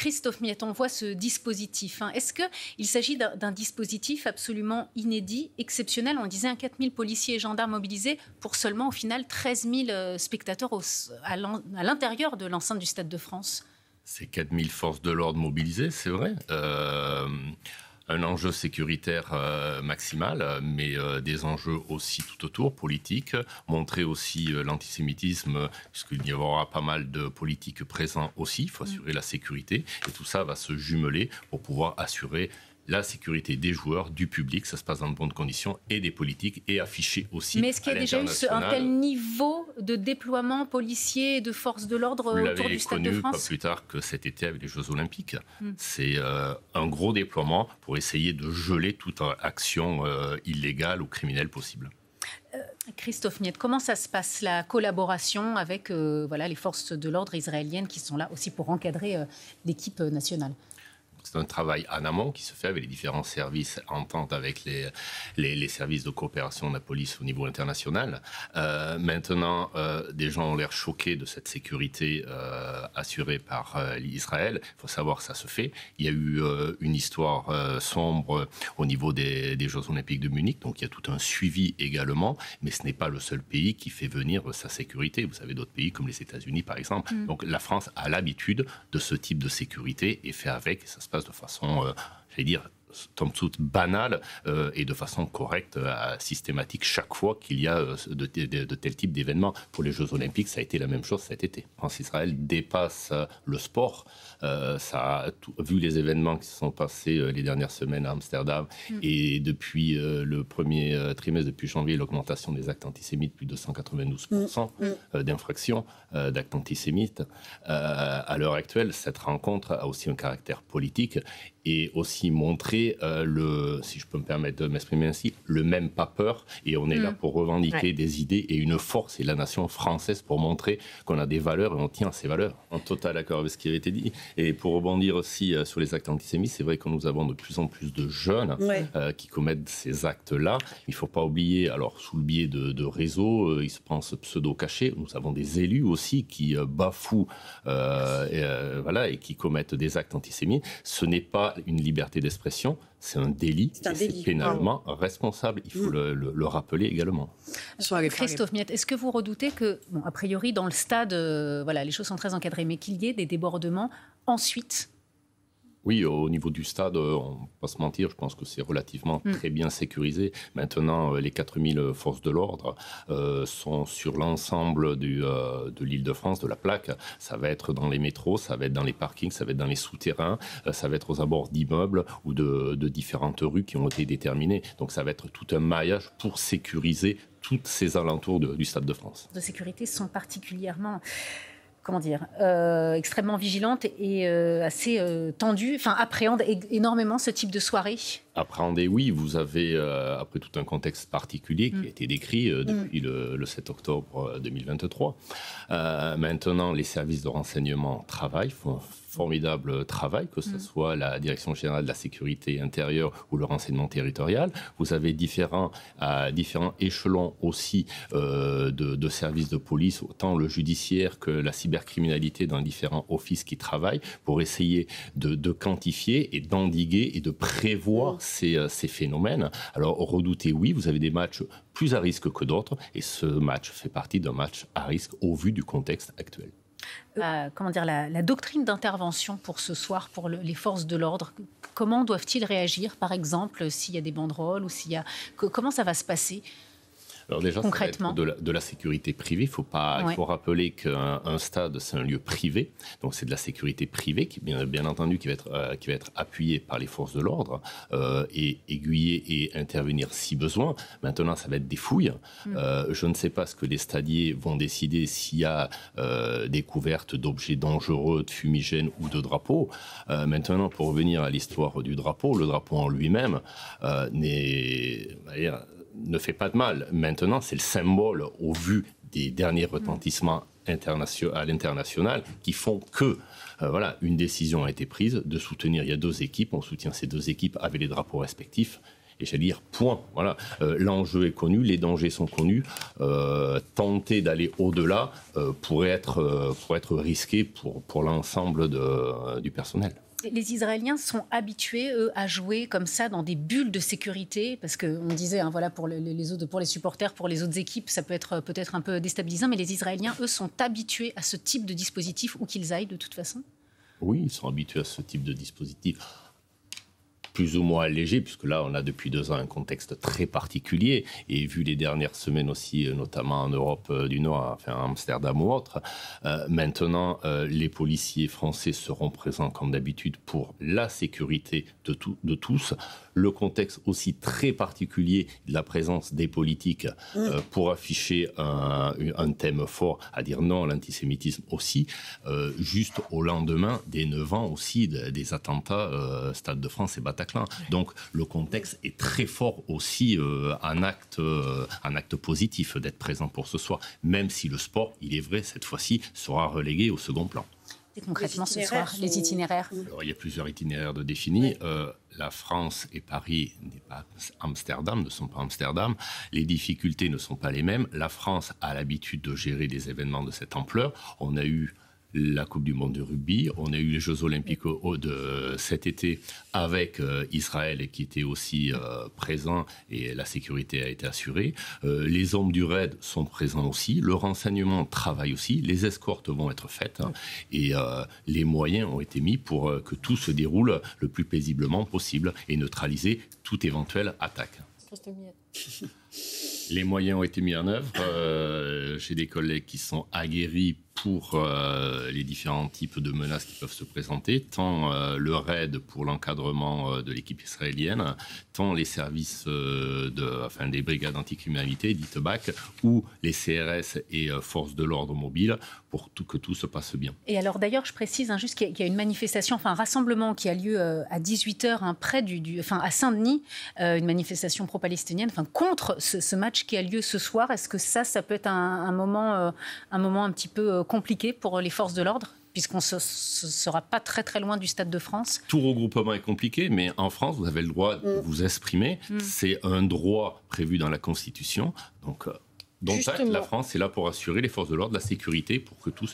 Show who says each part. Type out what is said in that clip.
Speaker 1: Christophe Miette, on voit ce dispositif. Est-ce qu'il s'agit d'un dispositif absolument inédit, exceptionnel? On disait 4 000 policiers et gendarmes mobilisés pour seulement, au final, 13 000 spectateurs à l'intérieur de l'enceinte du Stade de France.
Speaker 2: C'est 4 000 forces de l'ordre mobilisées, c'est vrai. Un enjeu sécuritaire maximal, mais des enjeux aussi tout autour, politiques, montrer aussi l'antisémitisme, puisqu'il y aura pas mal de politiques présents aussi, il faut assurer la sécurité, et tout ça va se jumeler pour pouvoir assurer la sécurité des joueurs, du public, ça se passe dans de bonnes conditions, et des politiques, et afficher aussi.
Speaker 1: Mais est-ce qu'il y a déjà eu un tel niveau de déploiement policier et de forces de l'ordre autour du Stade de France ?
Speaker 2: Vous l'avez connu pas plus tard que cet été avec les Jeux Olympiques. C'est un gros déploiement pour essayer de geler toute action illégale ou criminelle possible.
Speaker 1: Christophe Miette, comment ça se passe, la collaboration avec les forces de l'ordre israéliennes qui sont là aussi pour encadrer l'équipe nationale ?
Speaker 2: C'est un travail en amont qui se fait avec les différents services, entente avec les services de coopération de la police au niveau international. Maintenant, des gens ont l'air choqués de cette sécurité assurée par Israël. Il faut savoir que ça se fait. Il y a eu une histoire sombre au niveau des Jeux Olympiques de Munich, donc il y a tout un suivi également, mais ce n'est pas le seul pays qui fait venir sa sécurité. Vous avez d'autres pays comme les États-Unis, par exemple. Donc la France a l'habitude de ce type de sécurité et fait avec, et ça se passe de façon, j'allais dire, somme toute banale et de façon correcte, systématique, chaque fois qu'il y a de tels types d'événements. Pour les Jeux Olympiques, ça a été la même chose cet été. France-Israël dépasse le sport. Vu les événements qui se sont passés les dernières semaines à Amsterdam et depuis le premier trimestre, depuis janvier, l'augmentation des actes antisémites, plus de 192% d'infractions d'actes antisémites. À l'heure actuelle, cette rencontre a aussi un caractère politique et aussi montrer, si je peux me permettre de m'exprimer ainsi, le même pas peur. Et on est là pour revendiquer des idées et une force, et la nation française pour montrer qu'on a des valeurs et on tient à ces valeurs. En total accord avec ce qui avait été dit. Et pour rebondir aussi sur les actes antisémites, c'est vrai que nous avons de plus en plus de jeunes qui commettent ces actes-là. Il ne faut pas oublier, alors sous le biais de réseaux, ils se pensent pseudo-cachés. Nous avons des élus aussi qui bafouent et qui commettent des actes antisémites. Ce n'est pas une liberté d'expression, c'est un délit, c'est pénalement responsable. Il faut le rappeler également.
Speaker 1: Christophe Miette, est-ce que vous redoutez que, a priori, dans le stade, les choses sont très encadrées, mais qu'il y ait des débordements ensuite ?
Speaker 2: Oui, au niveau du stade, on ne va pas se mentir, je pense que c'est relativement très bien sécurisé. Maintenant, les 4000 forces de l'ordre sont sur l'ensemble de l'Île-de-France, de la plaque. Ça va être dans les métros, ça va être dans les parkings, ça va être dans les souterrains, ça va être aux abords d'immeubles ou de différentes rues qui ont été déterminées. Donc ça va être tout un maillage pour sécuriser tous ces alentours du Stade de France.
Speaker 1: Les sécurités sont particulièrement... extrêmement vigilante et assez tendue, appréhende énormément ce type de soirée.
Speaker 2: Appréhender, oui, vous avez après tout un contexte particulier qui a été décrit depuis le 7 octobre 2023. Maintenant, les services de renseignement font formidable travail, que ce soit la Direction générale de la sécurité intérieure ou le renseignement territorial. Vous avez différents échelons aussi de services de police, autant le judiciaire que la cybercriminalité dans différents offices qui travaillent pour essayer de quantifier et d'endiguer et de prévoir ces phénomènes. Alors, redoutez, oui, vous avez des matchs plus à risque que d'autres et ce match fait partie d'un match à risque au vu du contexte actuel.
Speaker 1: La doctrine d'intervention pour ce soir, pour les forces de l'ordre, comment doivent-ils réagir, par exemple, s'il y a des banderoles ou comment ça va se passer ?
Speaker 2: Alors déjà,
Speaker 1: concrètement,
Speaker 2: ça va être de la sécurité privée. Il faut rappeler qu'un stade, c'est un lieu privé. Donc, c'est de la sécurité privée, qui, bien entendu, qui va être appuyée par les forces de l'ordre et aiguillée et intervenir si besoin. Maintenant, ça va être des fouilles. Je ne sais pas ce que les stadiers vont décider s'il y a découverte d'objets dangereux, de fumigènes ou de drapeaux. Maintenant, pour revenir à l'histoire du drapeau, le drapeau en lui-même ne fait pas de mal. Maintenant, c'est le symbole, au vu des derniers retentissements à l'international, qui font que une décision a été prise de soutenir. Il y a deux équipes, on soutient ces deux équipes avec les drapeaux respectifs. Et j'allais dire, point. Voilà. L'enjeu est connu, les dangers sont connus. Tenter d'aller au-delà pourrait être risqué pour l'ensemble du personnel.
Speaker 1: Les Israéliens sont habitués, eux, à jouer comme ça dans des bulles de sécurité, parce qu'on disait, hein, voilà, pour les supporters, pour les autres équipes, ça peut être peut-être un peu déstabilisant, mais les Israéliens, eux, sont habitués à ce type de dispositif, où qu'ils aillent, de toute façon.
Speaker 2: Oui, ils sont habitués à ce type de dispositif. Plus ou moins allégé, puisque là, on a depuis 2 ans un contexte très particulier. Et vu les dernières semaines aussi, notamment en Europe du Nord, enfin à Amsterdam ou autre, maintenant, les policiers français seront présents comme d'habitude pour la sécurité de tous. Le contexte aussi très particulier de la présence des politiques pour afficher un thème fort, à dire non à l'antisémitisme aussi, juste au lendemain des 9 ans aussi des attentats Stade de France et Bataclan. Donc le contexte est très fort aussi, un acte positif d'être présent pour ce soir, même si le sport, il est vrai, cette fois-ci, sera relégué au second plan.
Speaker 1: Et concrètement, ce soir, les itinéraires.
Speaker 2: Alors, il y a plusieurs itinéraires de définis. La France et Paris ne sont pas Amsterdam. Les difficultés ne sont pas les mêmes. La France a l'habitude de gérer des événements de cette ampleur. On a eu la Coupe du Monde de rugby, on a eu les Jeux Olympiques de cet été avec Israël qui était aussi présent et la sécurité a été assurée. Les hommes du RAID sont présents aussi, le renseignement travaille aussi, les escortes vont être faites et les moyens ont été mis pour que tout se déroule le plus paisiblement possible et neutraliser toute éventuelle attaque. Les moyens ont été mis en œuvre. J'ai des collègues qui sont aguerris pour les différents types de menaces qui peuvent se présenter, tant le RAID pour l'encadrement de l'équipe israélienne, tant les services des brigades anticriminalité, dites BAC, ou les CRS et forces de l'ordre mobile, pour que tout se passe bien.
Speaker 1: Et alors d'ailleurs, je précise juste qu'il y a une manifestation, un rassemblement qui a lieu à 18h près à Saint-Denis, une manifestation pro-palestinienne, contre ce match qui a lieu ce soir. Est-ce que ça peut être un moment un petit peu compliqué pour les forces de l'ordre, puisqu'on ne sera pas très très loin du Stade de France?
Speaker 2: Tout regroupement est compliqué, mais en France, vous avez le droit de vous exprimer. C'est un droit prévu dans la Constitution. Donc, la France est là pour assurer les forces de l'ordre, la sécurité, pour que tous